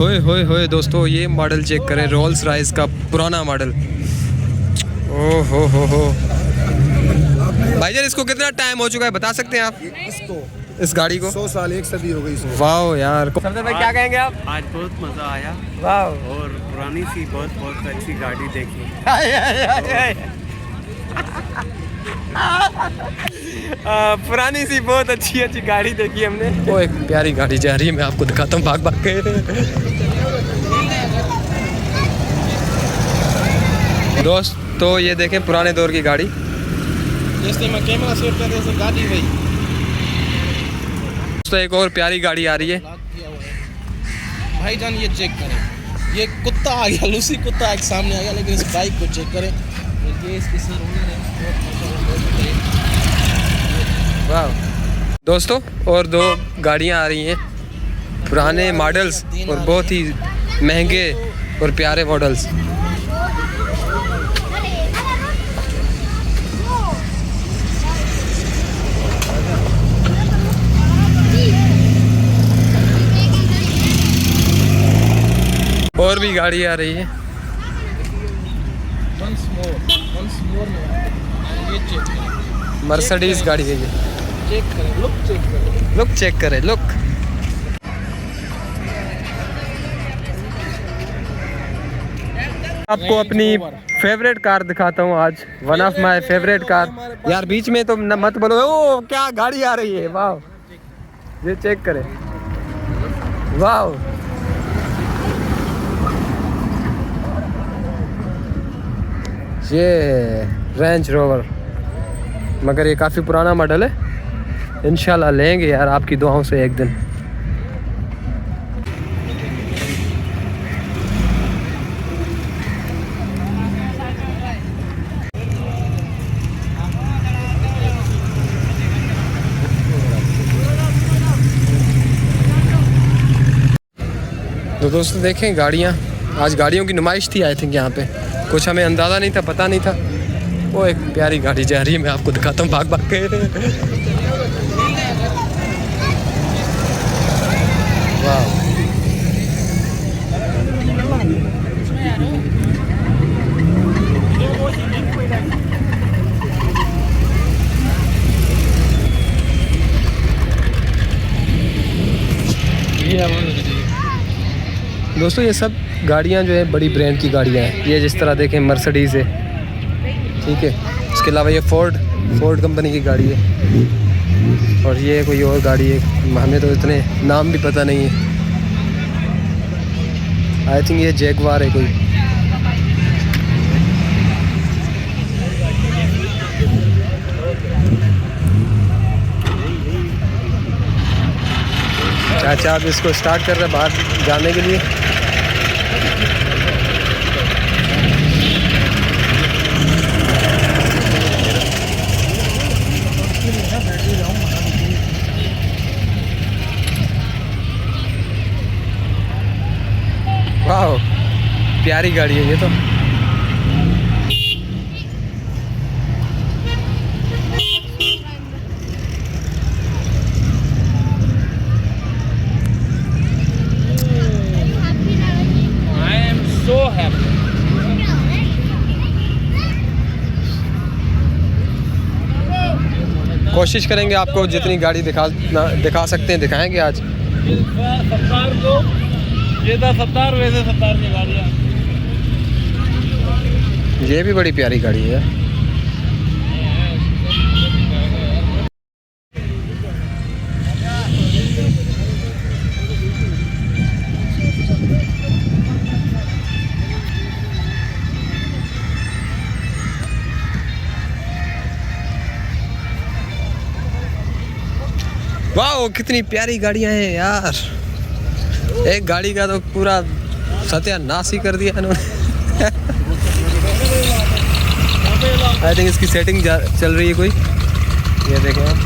होए होए होए दोस्तों, ये मॉडल चेक करें, रोल्स रॉयस का पुराना मॉडल। ओ हो भाईजान, इसको कितना टाइम हो चुका है बता सकते हैं आप? इसको इस गाड़ी को 100 साल 1 सदी हो गई इसको। वाह यार, सरदार भाई क्या कहेंगे आप? आज बहुत मज़ा आया वाह और पुरानी सी बहुत अच्छी गाड़ी देखी। पुरानी सी बहुत अच्छी गाड़ी देखी हमने। वो एक प्यारी गाड़ी जा रही है, मैं आपको दिखाता हूँ भाग भाग के। दोस्त तो ये देखें पुराने दौर की गाड़ी। जैसे मैं कैमरा सेट कर रहा गाड़ी गई तो एक और प्यारी गाड़ी आ रही है। भाईजान ये चेक करें, ये कुत्ता आ गया, लूसी कुत्ता एक सामने आ गया, लेकिन इस बाइक को चेक करें। ये इसकी सर ओनर है। वाह दोस्तों, और 2 गाड़ियाँ आ रही हैं, पुराने मॉडल्स और बहुत ही महंगे और प्यारे मॉडल्स। और भी गाड़ी आ रही है। Once more ये चेक करें, मर्सिडीज गाड़ी है ये। चेक करें, लुक चेक करें, लुक चेक करें, लुक। आपको अपनी फेवरेट कार दिखाता हूँ आज, one of my favourite car. यार बीच में तो न मत बोलो। ओ क्या गाड़ी आ रही है, वाह ये चेक करें, वाह। ये रेंज रोवर, मगर ये काफ़ी पुराना मॉडल है। इंशाल्लाह लेंगे यार आपकी दुआओं से एक दिन। तो दोस्तों देखें गाड़ियाँ, आज गाड़ियों की नुमाइश थी आई थिंक यहाँ पे। कुछ हमें अंदाज़ा नहीं था, पता नहीं था। वो एक प्यारी गाड़ी जा रही है, मैं आपको दिखाता हूँ भाग भाग के। वाह दोस्तों, ये सब गाड़ियाँ जो है बड़ी ब्रांड की गाड़ियाँ हैं। ये जिस तरह देखें मर्सिडीज़ है, ठीक है। इसके अलावा ये फोर्ड कंपनी की गाड़ी है, और ये कोई और गाड़ी है, हमें तो इतने नाम भी पता नहीं है। आई थिंक ये जैगवार है कोई। चाचा अब इसको स्टार्ट कर रहे हैं बाहर जाने के लिए। वाह प्यारी गाड़ी है ये तो। कोशिश करेंगे आपको जितनी गाड़ी दिखा सकते हैं दिखाएंगे आज। सत्तार को ये था, 70 वैसे 70 की गाड़ियाँ। ये भी बड़ी प्यारी गाड़ी है। वाह कितनी प्यारी गाड़ियां हैं यार। एक गाड़ी का तो पूरा सत्यानाश ही कर दिया इन्होंने। आई थिंक इसकी सेटिंग चल रही है कोई, ये देखें आप।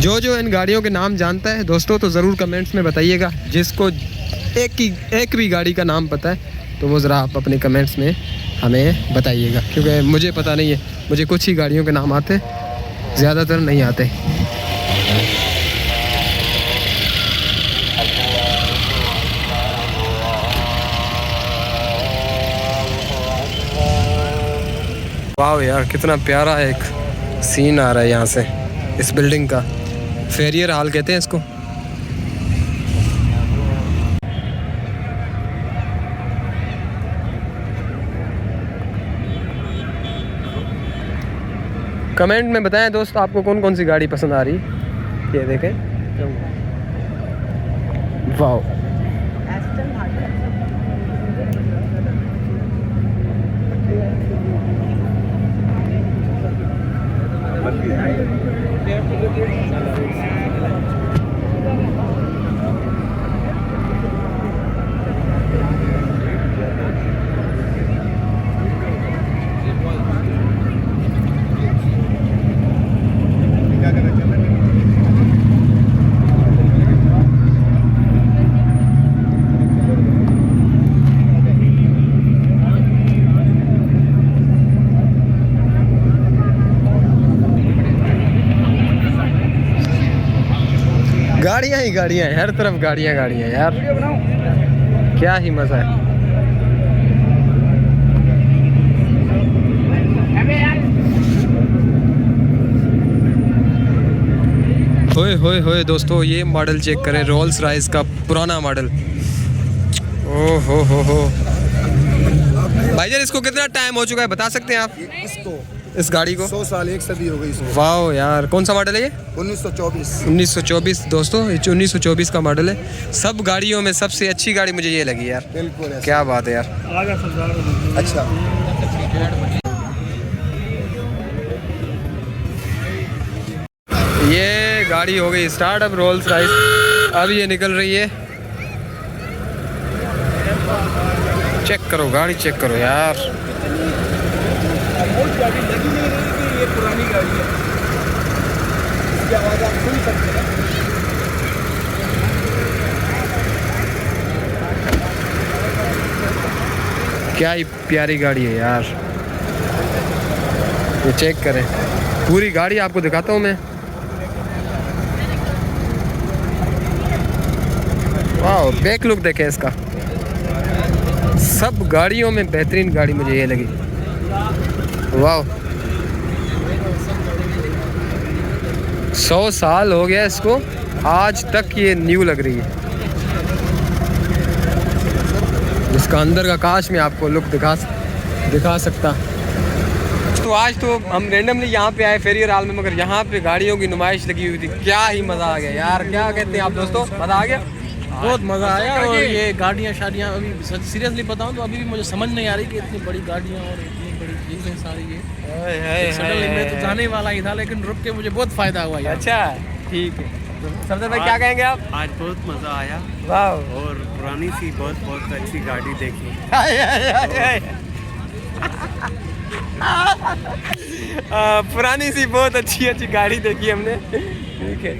जो इन गाड़ियों के नाम जानता है दोस्तों तो ज़रूर कमेंट्स में बताइएगा। जिसको एक भी गाड़ी का नाम पता है तो वो ज़रा आप अपने कमेंट्स में हमें बताइएगा, क्योंकि मुझे पता नहीं है। मुझे कुछ ही गाड़ियों के नाम आते, ज़्यादातर नहीं आते। वाह यार कितना प्यारा एक सीन आ रहा है यहाँ से इस बिल्डिंग का। फेरियर हॉल कहते हैं इसको। कमेंट में बताएं दोस्त आपको कौन कौन सी गाड़ी पसंद आ रही। ये देखें, वाह गाड़ियाँ ही गाड़ियाँ हैं, हर तरफ गाड़ियाँ गाड़ियाँ यार, क्या ही मज़ा है। होए होए होए दोस्तों, ये मॉडल चेक करें, रोल्स रॉयस का पुराना मॉडल। ओ हो भाईजान, इसको कितना टाइम हो चुका है बता सकते हैं आप? इसको इस गाड़ी को 100 साल, 1 सदी हो गई इसको। वाह यार, कौन सा मॉडल है ये? 1924। 1924 दोस्तों, ये 1924 का मॉडल है। सब गाड़ियों में सबसे अच्छी गाड़ी मुझे ये लगी यार। बिल्कुल क्या बात है यार। अच्छा, ये गाड़ी हो गई स्टार्ट, अब रोल्स रॉयस अब ये निकल रही है। चेक करो गाड़ी, चेक करो यार। गाड़ी लगी नहीं रही कि ये पुरानी गाड़ी है। इसकी आवाज़ आप सुन सकते हैं। क्या ही प्यारी गाड़ी है यार, ये चेक करें, पूरी गाड़ी आपको दिखाता हूँ मैं। वाह, बैक लुक देखें इसका। सब गाड़ियों में बेहतरीन गाड़ी मुझे ये लगी। वाह, 100 साल हो गया इसको, आज तक ये न्यू लग रही है। इसका अंदर का काश मैं आपको लुक दिखा सकता। तो आज तो हम रेंडमली यहाँ पे आए फेरियर हॉल में, मगर यहाँ पे गाड़ियों की नुमाइश लगी हुई थी। क्या ही मज़ा आ गया यार, क्या कहते हैं आप दोस्तों, मज़ा आ गया? बहुत मज़ा आया। और ये गाड़ियाँ शादियाँ अभी सीरियसली बताऊँ तो अभी भी मुझे समझ नहीं आ रही कि इतनी बड़ी गाड़ियाँ और इतनी बड़ी चीज़ें सारी ये। सडनली मैं तो जाने वाला ही था, लेकिन रुक के मुझे बहुत फ़ायदा हुआ यार। अच्छा ठीक है, सरदार भाई क्या कहेंगे आप? आज बहुत मज़ा आया वाह, और पुरानी सी बहुत अच्छी गाड़ी देखी। पुरानी सी बहुत अच्छी गाड़ी देखी हमने। ठीक है,